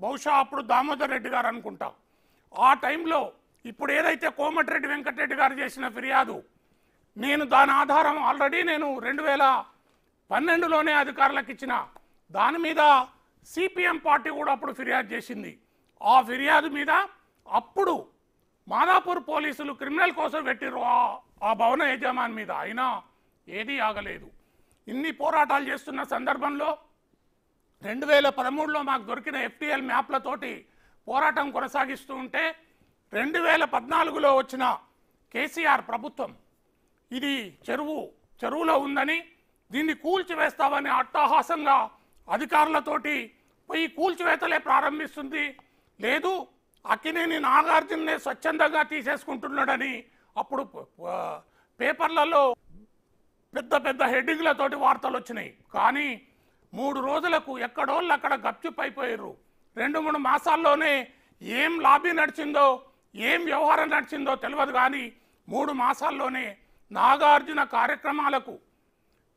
బహుశా అప్పుడు దామోదర్ రెడ్డి గారు అనుకుంటా. ఆ టైంలో ఇప్పుడు ఏదైతే కోమటిరెడ్డి వెంకటరెడ్డి గారు చేసిన ఫిర్యాదు, నేను దాని ఆధారం ఆల్రెడీ నేను 2012లోనే అధికారులకు ఇచ్చిన, దాని మీద సిపిఎం పార్టీ కూడా అప్పుడు ఫిర్యాదు చేసింది. ఆ ఫిర్యాదు మీద అప్పుడు మాదాపూర్ పోలీసులు క్రిమినల్ కోసం పెట్టిరు ఆ భవన యజమాని మీద, అయినా ఏదీ ఆగలేదు. ఇన్ని పోరాటాలు చేస్తున్న సందర్భంలో 2013లో మాకు దొరికిన ఎఫ్టీఎల్ మ్యాప్లతోటి పోరాటం కొనసాగిస్తూ ఉంటే 2014లో వచ్చిన కేసీఆర్ ప్రభుత్వం ఇది చెరువులో ఉందని దీన్ని కూల్చివేస్తామని అట్టహాసంగా అధికారులతోటి పోయి కూల్చివేతలే ప్రారంభిస్తుంది. లేదు, అక్కినేని నాగార్జుననే స్వచ్ఛందంగా తీసేసుకుంటున్నాడని అప్పుడు పేపర్లలో పెద్ద పెద్ద హెడ్డింగ్లతోటి వార్తలు వచ్చినాయి. కానీ 3 రోజులకు ఎక్కడోళ్ళు అక్కడ గప్చుప్ అయిపోయారు. 2-3 మాసాల్లోనే ఏం లాబీ నడిచిందో, ఏం వ్యవహారం నడిచిందో తెలియదు. కానీ 3 మాసాల్లోనే నాగార్జున కార్యక్రమాలకు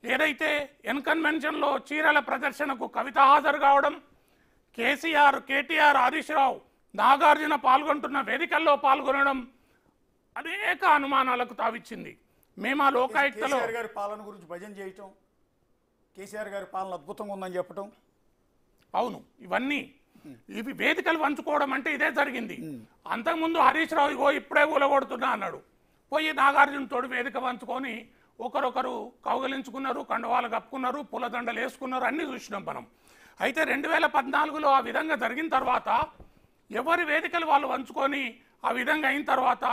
ఏదైతే ఎన్కన్వెన్షన్లో చీరల ప్రదర్శనకు కవిత హాజరు కావడం, కేసీఆర్, కేటీఆర్, హరీష్ రావు నాగార్జున పాల్గొంటున్న వేదికల్లో పాల్గొనడం అనేక అనుమానాలకు తావిచ్చింది. మేము ఆ లోకాయుక్తలో గారి పాలన గురించి భజన చేయటం, కేసీఆర్ గారి పాలన అద్భుతంగా ఉందని చెప్పటం, అవును, ఇవి వేదికలు పంచుకోవడం అంటే ఇదే జరిగింది. అంతకుముందు హరీష్ రావు ఇగో ఇప్పుడే ఊలగొడుతున్నా అన్నాడు. పోయి నాగార్జున తోడు వేదిక పంచుకొని ఒకరొకరు కౌగలించుకున్నారు, కండవాలు కప్పుకున్నారు, పూలదండలు వేసుకున్నారు, అన్నీ చూసినాం మనం. అయితే 2014లో ఆ విధంగా జరిగిన తర్వాత ఎవరి వేదికలు వాళ్ళు పంచుకొని ఆ విధంగా అయిన తర్వాత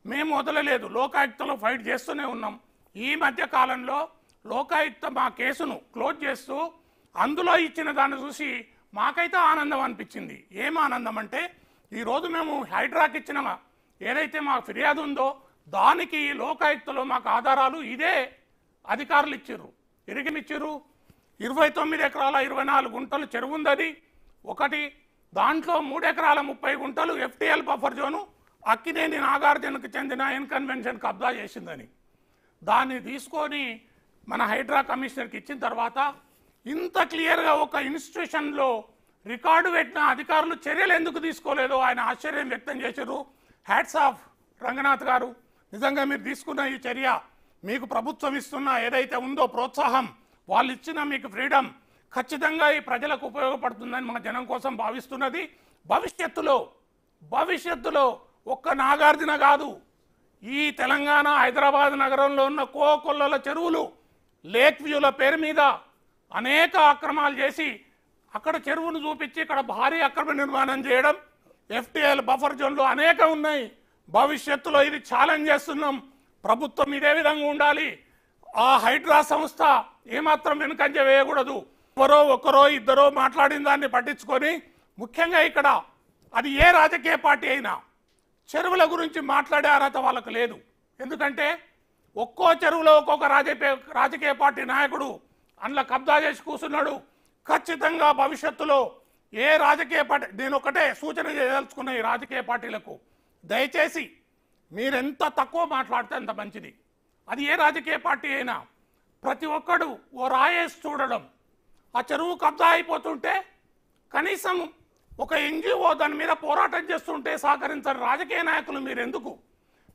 మేము వదలలేదు, లోకాయుక్తలో ఫైట్ చేస్తూనే ఉన్నాం. ఈ మధ్య కాలంలో లోకాయుక్త మా కేసును క్లోజ్ చేస్తూ అందులో ఇచ్చిన దాన్ని చూసి మాకైతే ఆనందం అనిపించింది. ఏం ఆనందం అంటే ఈరోజు మేము హైడ్రాకి ఇచ్చిన ఏదైతే మా ఫిర్యాదు ఉందో దానికి లోకాయుక్తలో మాకు ఆధారాలు ఇదే అధికారులు ఇచ్చిర్రు. ఇరిగినిచ్చిర్రు. 29 ఎకరాల 24 గుంటలు చెరువు ఉందని ఒకటి, దాంట్లో 3 ఎకరాల 30 గుంటలు ఎఫ్టీఎల్ బఫర్ జోను అక్కినేని నాగార్జునకు చెందిన ఎన్కన్వెన్షన్ కబ్జా చేసిందని దాన్ని తీసుకొని మన హైడ్రా కమిషనర్కి ఇచ్చిన తర్వాత ఇంత క్లియర్గా ఒక ఇన్స్టిట్యూషన్లో రికార్డు పెట్టిన అధికారులు చర్యలు ఎందుకు తీసుకోలేదో ఆయన ఆశ్చర్యం వ్యక్తం చేశారు. హ్యాట్స్ ఆఫ్ రంగనాథ్ గారు, నిజంగా మీరు తీసుకున్న ఈ చర్య, మీకు ప్రభుత్వం ఇస్తున్న ఏదైతే ఉందో ప్రోత్సాహం, వాళ్ళు ఇచ్చిన మీకు ఫ్రీడమ్ ఖచ్చితంగా ఈ ప్రజలకు ఉపయోగపడుతుందని మన జనం కోసం భావిస్తున్నది. భవిష్యత్తులో ఒక్క నాగార్జున కాదు, ఈ తెలంగాణ హైదరాబాద్ నగరంలో ఉన్న కోకొల్లల చెరువులు లేక్ వ్యూల పేరు మీద అనేక అక్రమాలు చేసి అక్కడ చెరువును చూపించి ఇక్కడ భారీ అక్రమ నిర్మాణం చేయడం, ఎఫ్టీఎల్ బఫర్ జోన్లు అనేక ఉన్నాయి. భవిష్యత్తులో ఇది ఛాలెంజ్ చేస్తున్నాం. ప్రభుత్వం ఇదే విధంగా ఉండాలి. ఆ హైడ్రా సంస్థ ఏమాత్రం వెనుకంజ వేయకూడదు. ఒకరో ఇద్దరో మాట్లాడిన దాన్ని పట్టించుకొని, ముఖ్యంగా ఇక్కడ అది ఏ రాజకీయ పార్టీ అయినా చెరువుల గురించి మాట్లాడే అర్హత వాళ్ళకు లేదు. ఎందుకంటే ఒక్కో చెరువులో ఒక్కొక్క రాజకీయ పార్టీ నాయకుడు అందులో కబ్జా చేసి కూర్చున్నాడు. ఖచ్చితంగా భవిష్యత్తులో ఏ రాజకీయ పార్టీ, నేను ఒకటే సూచన చేయదలుచుకున్న ఈ రాజకీయ పార్టీలకు, దయచేసి మీరెంత తక్కువ మాట్లాడితే అంత మంచిది. అది ఏ రాజకీయ పార్టీ అయినా ప్రతి ఒక్కడు ఓ రాయేసి చూడడం, ఆ చెరువు కబ్జా అయిపోతుంటే కనీసం ఒక ఎన్జిఓ దాని మీద పోరాటం చేస్తుంటే సహకరించని రాజకీయ నాయకులు మీరెందుకు?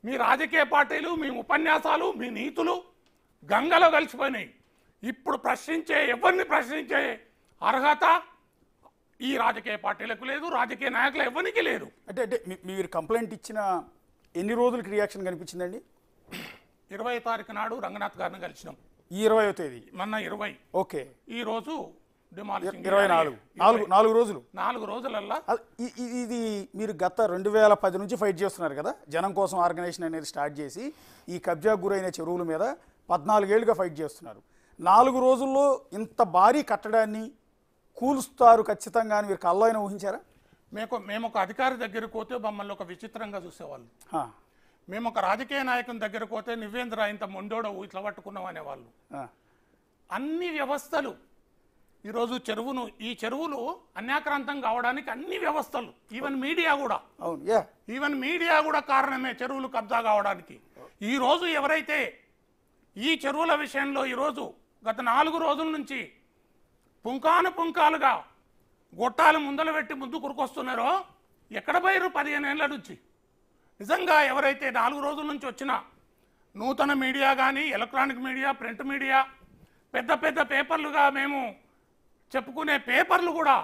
మీ రాజకీయ పార్టీలు, మీ ఉపన్యాసాలు, మీ నీతులు గంగలో కలిసిపోయినాయి. ఇప్పుడు ఎవరిని ప్రశ్నించే అర్హత ఈ రాజకీయ పార్టీలకు లేదు, రాజకీయ నాయకులు ఎవరికి లేదు. అంటే మీరు కంప్లైంట్ ఇచ్చిన ఎన్ని రోజులకి రియాక్షన్ కనిపించిందండి? 20వ తారీఖు నాడు రంగనాథ్ గారిని కలిసినాం. ఈ 20వ తేదీ, మొన్న 20. ఓకే. ఈ రోజు డిమాలిషింగ్ 24 రోజులు. 4 రోజులల్లా ఇది మీరు గత 2010 నుంచి ఫైట్ చేస్తున్నారు కదా, జనం కోసం ఆర్గనైజేషన్ అనేది స్టార్ట్ చేసి ఈ కబ్జా గురైన చెరువుల మీద 14 ఏళ్ళుగా ఫైట్ చేస్తున్నారు. 4 రోజుల్లో ఇంత భారీ కట్టడాన్ని కూలుస్తారు ఖచ్చితంగా అని మీరు కల్లో అయినా ఊహించారా? మేము ఒక అధికారి దగ్గరకు పోతే మమ్మల్ని ఒక విచిత్రంగా చూసేవాళ్ళు. మేము ఒక రాజకీయ నాయకుని దగ్గరకు పోతే నువ్వేంద్ర ఇంత మొండోడో ఇట్లా పట్టుకున్నావు అనేవాళ్ళు. అన్ని వ్యవస్థలు ఈరోజు ఈ చెరువులు అన్యాక్రాంతం కావడానికి అన్ని వ్యవస్థలు, ఈవెన్ మీడియా కూడా కారణమే చెరువులు కబ్జా కావడానికి. ఈరోజు ఎవరైతే ఈ చెరువుల విషయంలో ఈరోజు గత 4 రోజుల నుంచి పుంకాలుగా గొట్టాలు ముందలు పెట్టి ముందు కురుకొస్తున్నారో ఎక్కడ పోయారు 15 ఏళ్ళ నుంచి? నిజంగా ఎవరైతే 4 రోజుల నుంచి వచ్చిన నూతన మీడియా కానీ, ఎలక్ట్రానిక్ మీడియా, ప్రింట్ మీడియా, పెద్ద పెద్ద పేపర్లుగా మేము చెప్పుకునే పేపర్లు కూడా